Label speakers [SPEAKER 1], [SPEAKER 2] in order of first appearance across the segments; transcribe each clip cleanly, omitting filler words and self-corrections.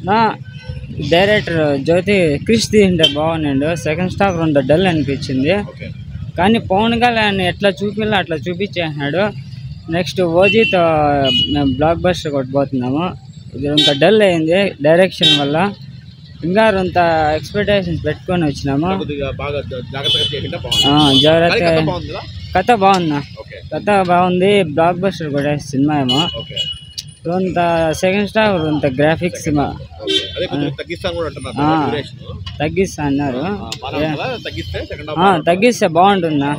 [SPEAKER 1] నా డైరెక్టర్ జ్యోతి క్రిష్ తీసింటే బాగున్నాడు. Second staff రెండు డల్ అనిపించింది. కానీ పవన్ కళ్యాణ్ ఎట్లా చూపించాలో అట్లా చూపించేసినాడు. నెక్స్ట్ ఓజీతో మేము బ్లాక్ బస్టర్ కొట్టబోతున్నాము. ఇది కొంత డల్ అయింది డైరెక్షన్ వల్ల. ఇంకా కొంత ఎక్స్పెక్టేషన్స్ పెట్టుకొని వచ్చినాము. జాగ్రత్త. కథ బాగుందా? కథ బాగుంది. బ్లాక్ బస్టర్ కూడా సినిమా ఏమో. కొంత సెకండ్ స్టాఫ్ కొంత గ్రాఫిక్స్ తగ్గిస్తా అన్నారు. తగ్గిస్తే బాగుంటుందా?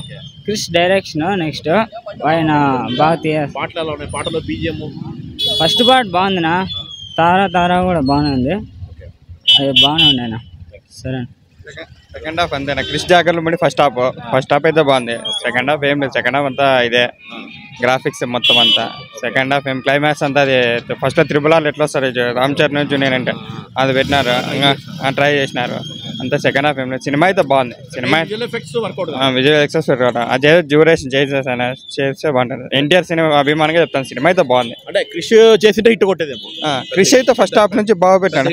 [SPEAKER 1] క్రిష్ డైరెక్షన్. నెక్స్ట్ ఆయన బాగా ఫస్ట్ పార్ట్ బాగుందినా. తారా కూడా బాగానే ఉంది. అది బాగానే ఉండేనా. సరే.
[SPEAKER 2] సెకండ్ హాఫ్ అంతేనా? క్రిష్ జాగర్లు మళ్ళీ ఫస్ట్ హాఫ్ అయితే బాగుంది. సెకండ్ హాఫ్ ఏం లేదు. సెకండ్ హాఫ్ అంతా ఇదే గ్రాఫిక్స్ మొత్తం అంతా. సెకండ్ హాఫ్ ఏం క్లైమాక్స్ అంతా అది ఫస్ట్లో త్రిబుల్ ఎట్లా వస్తారు రామ్ చరణ్ జూనియర్ అంటే అది పెట్టినారు. ఇంకా ట్రై చేసినారు అంతా. సెకండ్ హాఫ్ ఏం లేదు. సినిమా అయితే బాగుంది. సినిమా విజువల్ ఎఫెక్ట్స్ అదే డ్యూరేషన్ చేస్తే బాగుంటుంది. ఎన్టీఆర్ సినిమా అభిమానంగా చెప్తాను. సినిమా అయితే బాగుంది.
[SPEAKER 3] అంటే క్రిష్ చేసింటే హిట్ కొట్టేది.
[SPEAKER 2] క్రిష్ అయితే ఫస్ట్ హాఫ్ నుంచి బాగా పెట్టాడు.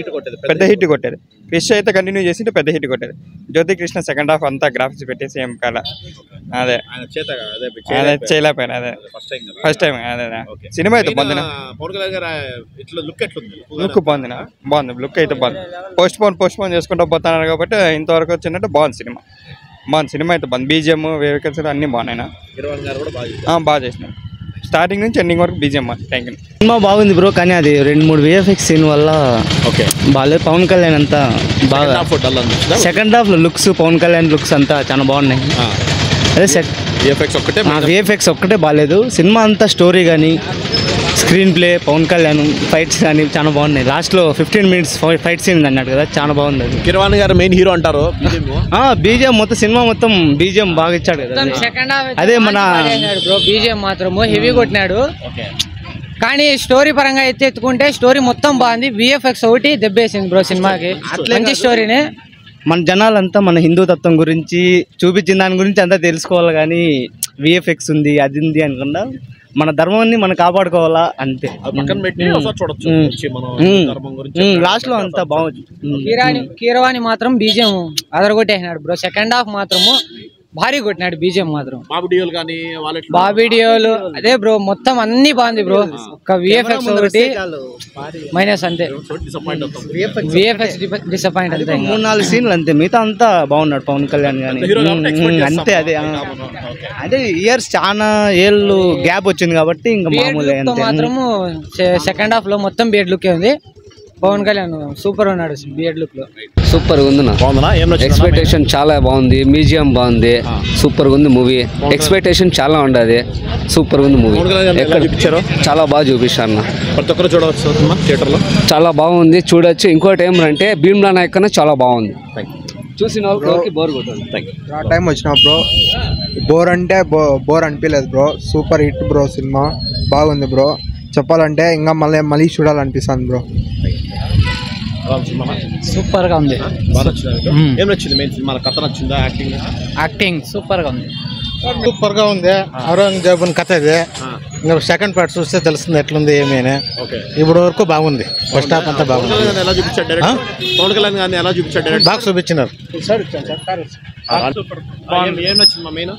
[SPEAKER 2] పెద్ద హిట్ కొట్టేది. క్రిష్ అయితే కంటిన్యూ చేసింటే పెద్ద హిట్ కొట్టేది. జ్యోతి కృష్ణ సెకండ్ హాఫ్ అంతా గ్రాఫిక్స్ పెట్టేసి ఏం కాల. అదే చేయలేకపోయినా. అదే ఫస్ట్ టైం. అదే సినిమా అయితే బాగుంది. లుక్ బాగుంది. లుక్ అయితే బాగుంది. పోస్ట్ పోన్ చేసుకుంటూ పోతున్నారు కాబట్టి ఇంతవరకు వచ్చినట్టు బాగుంది సినిమా. సినిమా అయితే బాగుంది. బీజిఎం వెహికల్స్ అన్నీ బాగున్నాయి. బాగా చేసినారు. స్టార్టింగ్ నుంచి ఎండింగ్ వరకు బీజిఎం. Thank you.
[SPEAKER 4] సినిమా బాగుంది బ్రో. కానీ అది 2-3 VFX సీన్ వల్ల బాగాలేదు. పవన్ కళ్యాణ్ అంతా బాగా సెకండ్ హాఫ్ లో లుక్స్, పవన్ కళ్యాణ్ లుక్స్ అంతా చాలా బాగున్నాయి. అదే VFX ఒక్కటే బాగాలేదు. సినిమా అంతా స్టోరీ కానీ screenplay, Pawan Kalyan fights కానీ చాలా బాగున్నాయి. లాస్ట్లో 15 minutes ఫైట్ సీన్ అన్నాడు కదా, చాలా బాగుంది. అది
[SPEAKER 3] కిరవాణి గారు మెయిన్ హీరో అంటారు.
[SPEAKER 4] బీజిఎం మొత్తం సినిమా మొత్తం బీజిఎం బాగా ఇచ్చాడు కదా. అదే మన
[SPEAKER 1] బీజిఎం మాత్రము హెవీ కొట్టినాడు. కానీ స్టోరీ పరంగా ఎత్తుకుంటే స్టోరీ మొత్తం బాగుంది. VFX ఒకటి దెబ్బేసింది బ్రో సినిమాకి. మంచి స్టోరీనే.
[SPEAKER 4] మన జనాలంతా మన హిందూ తత్వం గురించి చూపించిన దాని గురించి అంతా తెలుసుకోవాలి. కానీ VFX ఉంది అది ఉంది అనకుండా మన ధర్మాన్ని మనం కాపాడుకోవాలా అంతే. లాస్ట్ లో అంతా బాగుంది.
[SPEAKER 1] కీరవాణి మాత్రం బీజిఎం అదరగొట్టేసినాడు బ్రో. సెకండ్ హాఫ్ మాత్రము భారీ కొట్టినాడు బీజిఎం మాత్రం. బాబీ డియోలు అదే బ్రో. మొత్తం అన్ని బాగుంది బ్రో. ఒక VFX ఒకటి మైనస్ అంతే. VFX డిసప్పాయింట్ అంతే.
[SPEAKER 4] 3-4 సీన్లు అంతే. మిగతా అంతా బాగున్నాడు పవన్ కళ్యాణ్ గానీ అంతే. అదే ఇయర్స్ చాలా ఏళ్ళు గ్యాప్ వచ్చింది కాబట్టి ఇంకా మామూలు.
[SPEAKER 1] మాత్రము సెకండ్ హాఫ్ లో మొత్తం బియర్డ్ లుక్ ఉంది. పవన్ కళ్యాణ్ సూపర్ ఉన్నాడు బియర్డ్ లుక్ లో.
[SPEAKER 5] సూపర్ ఉంది. ఎక్స్పెక్టేషన్ చాలా బాగుంది. మ్యూజియం బాగుంది. సూపర్ ఉంది మూవీ. ఎక్స్పెక్టేషన్ చాలా ఉండదు. సూపర్ ఉంది మూవీ. చాలా బాగా చూపిస్తాను.
[SPEAKER 3] ప్రతి ఒక్కరు చూడవచ్చు థియేటర్ లో.
[SPEAKER 5] చాలా బాగుంది, చూడొచ్చు. ఇంకోటి ఏమంటే భీమ్లా నాయక్ కన్నా చాలా బాగుంది. చూసిన వాళ్ళకి బోర్ కొట్టదు.
[SPEAKER 6] టైం వచ్చినా బ్రో బోర్ అంటే బోర్ అనిపించలేదు bro. Super hit bro. Cinema బాగుంది బ్రో. చెప్పాలంటే ఇంకా మళ్ళీ చూడాలనిపిస్తుంది బ్రో.
[SPEAKER 1] సూపర్ గా ఉంది.
[SPEAKER 3] ఏం నచ్చింది మెయిన్ సినిమా? కథ నచ్చిందా?
[SPEAKER 1] యాక్టింగ్ సూపర్ గా ఉంది.
[SPEAKER 6] సూపర్ గా ఉంది. ఔరంగజేబు కథ ఇది. సెకండ్ పార్ట్ చూస్తే తెలుస్తుంది ఎట్లుంది ఏమి అని. ఇప్పుడు వరకు బాగుంది. ఫస్ట్ హాఫ్ అంతా బాగుంది.
[SPEAKER 3] పవన్ కళ్యాణ్ గారిని ఎలా చూపించాడు?
[SPEAKER 6] బాగా చూపించినారు.
[SPEAKER 3] ఏం నచ్చింది మెయిన్?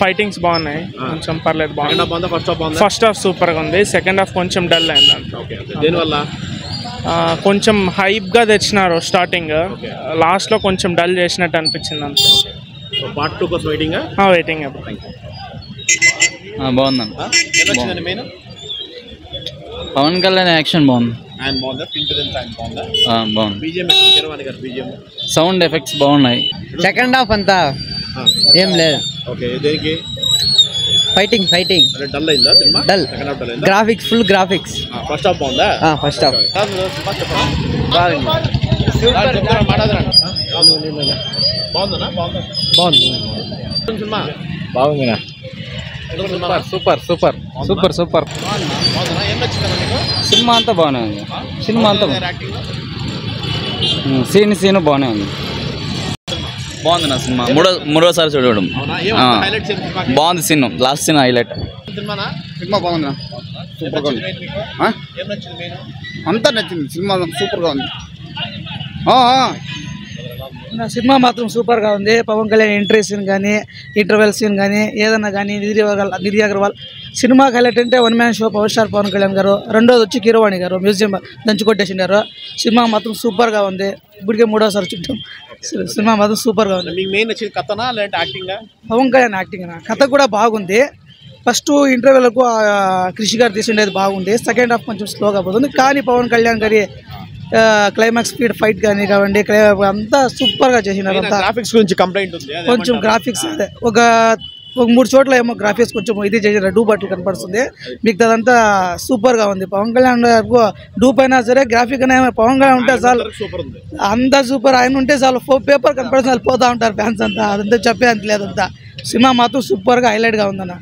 [SPEAKER 7] ఫైటింగ్స్ బాగున్నాయి. కొంచెం పర్లేదు. ఫస్ట్ హాఫ్ సూపర్ గా ఉంది. సెకండ్ హాఫ్ కొంచెం డల్ అయింది.
[SPEAKER 3] దేనివల్ల?
[SPEAKER 7] కొంచెం హైప్ గా తెచ్చినారు స్టార్టింగ్. లాస్ట్ లో కొంచెం డల్ చేసినట్టు అనిపించింది అంతే.
[SPEAKER 3] పార్ట్ 2 కోసం వెయిటింగ్.
[SPEAKER 4] బాగుందండి. పవన్ కళ్యాణ్ యాక్షన్ బాగుంది. సౌండ్ ఎఫెక్ట్స్ బాగున్నాయి.
[SPEAKER 1] సెకండ్ హాఫ్ అంతా ఏం లేదు. ఫైటింగ్
[SPEAKER 3] డల్ అయిందా cinema?
[SPEAKER 1] Dull. Graphics full graphics.
[SPEAKER 3] First half బాగుందా?
[SPEAKER 1] ఫస్ట్ హాఫ్
[SPEAKER 6] బాగుంది. సూపర్
[SPEAKER 4] సినిమా అంతా బాగానే ఉంది. సినిమా అంతా సీన్ బాగానే ఉంది. బాగుంది నా సినిమా. మూడోసారి చూడడం బాగుంది. Scene last scene highlight.
[SPEAKER 6] Cinema బాగుంది.
[SPEAKER 8] అంతా నచ్చింది సినిమా సూపర్గా ఉంది.
[SPEAKER 9] నా సినిమా మాత్రం సూపర్గా ఉంది. పవన్ కళ్యాణ్ ఎంట్రీ సీన్ కానీ ఇంటర్వెల్ సీన్ కానీ ఏదన్నా కానీ నిధి అగర్వాల్ సినిమాకి హైలైట్ అంటే one man show power star Pawan Kalyan garu. రెండోది వచ్చి కీరవాణి గారు మ్యూజియం దంచి కొట్టేసినారు. సినిమా మాత్రం సూపర్గా ఉంది. ఇప్పటికే 3వసారి చుట్టాం. సినిమా మాత్రం సూపర్గా ఉంది.
[SPEAKER 3] మీకు మెయిన్ నచ్చింది కథనా లేదంటే యాక్టింగ్?
[SPEAKER 9] పవన్ కళ్యాణ్ యాక్టింగ్ కథ కూడా బాగుంది. ఫస్ట్ ఇంటర్వ్యూలకు కృషి గారు తీసిండేది బాగుంది. సెకండ్ హాఫ్ కొంచెం స్లోగా పోతుంది. కానీ పవన్ కళ్యాణ్ గారి క్లైమాక్స్ స్పీడ్ ఫైట్ కానీ కావండి అంతా సూపర్గా చేసినారు.
[SPEAKER 3] గ్రాఫిక్స్ గురించి కంప్లైంట్ ఉంది.
[SPEAKER 9] కొంచెం గ్రాఫిక్స్ అదే ఒక 3 చోట్ల ఏమో గ్రాఫిక్స్ కొంచెం ఇది చేసిన డూప్ అట్లు కనపడుతుంది. మిగతాదంతా సూపర్గా ఉంది. పవన్ కళ్యాణ్ డూప్ అయినా సరే గ్రాఫిక్ అయినా పవన్ కళ్యాణ్ ఉంటే చాలు, అంతా సూపర్. ఆయన ఉంటే చాలు పేపర్ కనపడుతుంది, వాళ్ళు పోతా ఉంటారు ఫ్యాన్స్ అంతా. అదంతా చెప్పే అంత లేదంతా. సినిమా మాత్రం సూపర్గా హైలైట్గా ఉందన్న.